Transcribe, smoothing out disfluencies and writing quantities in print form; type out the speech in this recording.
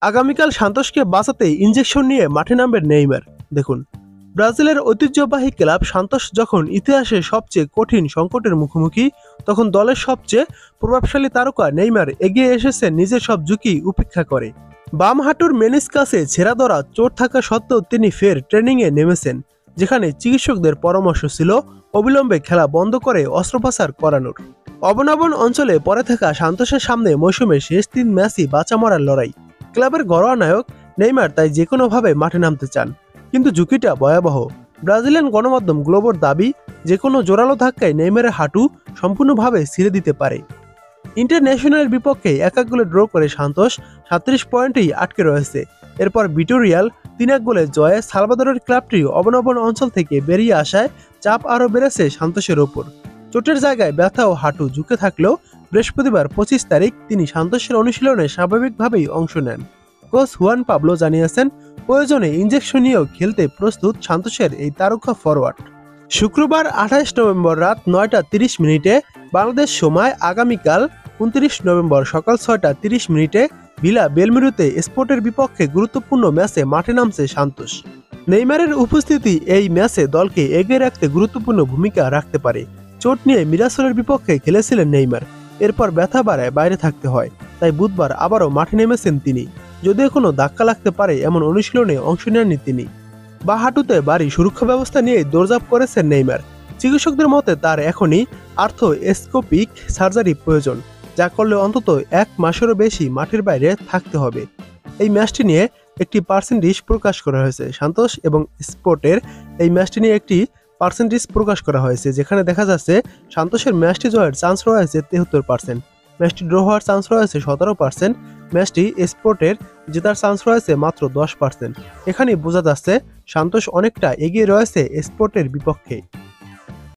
আগামীকাল সান্তোসকে বাঁচাতে ইনজেকশন নিয়ে মাঠে নামবেন নেইমার। দেখুন, ব্রাজিলের ঐতিহ্যবাহী ক্লাব সান্তোস যখন ইতিহাসে সবচেয়ে কঠিন সংকটের মুখোমুখি, তখন দলের সবচেয়ে প্রভাবশালী তারকা নেইমার এগিয়ে এসেছেন নিজের সব ঝুঁকি উপেক্ষা করে। বাম হাঁটুর মেনিসকাসে ছেঁড়া ধরা চোট থাকা সত্ত্বেও তিনি ফের ট্রেনিংয়ে নেমেছেন, যেখানে চিকিৎসকদের পরামর্শ ছিল অবিলম্বে খেলা বন্ধ করে অস্ত্রোপচার করানোর। অবনবন অঞ্চলে পড়ে থাকা সান্তোসের সামনে মৌসুমের শেষ 3 ম্যাচই বাঁচা মরার লড়াই। ক্লাবের ঘরোয়া নায়ক নেইমার তাই যে কোনোভাবে মাঠে নামতে চান, কিন্তু ঝুঁকিটা ভয়াবহ। ব্রাজিলিয়ান গণমাধ্যম গ্লোবোর দাবি, যে কোনো জোরালো ধাক্কায় নেইমারের হাঁটু সম্পূর্ণভাবে ছিঁড়ে দিতে পারে। ইন্টারন্যাশনালের বিপক্ষে 1-1 গোলে ড্র করে সান্তোস 37 পয়েন্টেই আটকে রয়েছে। এরপর ভিটোরিয়াল 3-1 গোলে জয়ে সালভাদোরের ক্লাবটি অবনবন অঞ্চল থেকে বেরিয়ে আসায় চাপ আরও বেড়েছে সান্তোসের ওপর। চোটের জায়গায় ব্যথা ও হাঁটু ঝুঁকে থাকলেও বৃহস্পতিবার 25 তারিখ তিনি সান্তোসের অনুশীলনে স্বাভাবিকভাবেই অংশ নেন। কোচ হুয়ান পাবলো জানিয়েছেন, প্রয়োজনে ইনজেকশন নিয়েও খেলতে প্রস্তুত সান্তোসের এই তারকা ফরওয়ার্ড। শুক্রবার 28 নভেম্বর রাত 9টা 30 মিনিটে বাংলাদেশ সময় আগামীকাল 29 নভেম্বর সকাল 6টা 30 মিনিটে ভিলা বেলমিরুতে স্পোর্টের বিপক্ষে গুরুত্বপূর্ণ ম্যাচে মাঠে নামছে সান্তোস। নেইমারের উপস্থিতি এই ম্যাচে দলকে এগিয়ে রাখতে গুরুত্বপূর্ণ ভূমিকা রাখতে পারে। চোট নিয়ে মিরাসলের বিপক্ষে খেলেছিলেন নেইমার, এরপর ব্যথা বাড়ায় বাইরে থাকতে হয়, তাই বুধবার আবারও মাঠে নেমেছেন তিনি। যদিও কোনো ধাক্কা লাগতে পারে এমন অনুশীলনে অংশ নেননি তিনি। বা হাঁটুতে ভারী সুরক্ষা ব্যবস্থা নিয়ে দৌড়ঝাঁপ করেছেন নেইমার। চিকিৎসকদের মতে তার এখনই আর্থ্রোস্কোপিক সার্জারি প্রয়োজন, যা করলে অন্তত 1 মাসেরও বেশি মাঠের বাইরে থাকতে হবে। এই ম্যাচটি নিয়ে একটি পার্সেন্টেজ প্রকাশ করা হয়েছে। সান্তোস এবং স্পোর্টের এই ম্যাচটি নিয়ে একটি পার্সেন্টেজ প্রকাশ করা হয়েছে, যেখানে দেখা যাচ্ছে সান্তোসের ম্যাচটি জয়ের চান্স রয়েছে 73%, ম্যাচটি ড্র হওয়ার চান্স রয়েছে 17%, ম্যাচটি স্পোর্টের জেতার চান্স রয়েছে মাত্র 10%। এখানেই বোঝা যাচ্ছে সান্তোস অনেকটা এগিয়ে রয়েছে স্পোর্টের বিপক্ষে।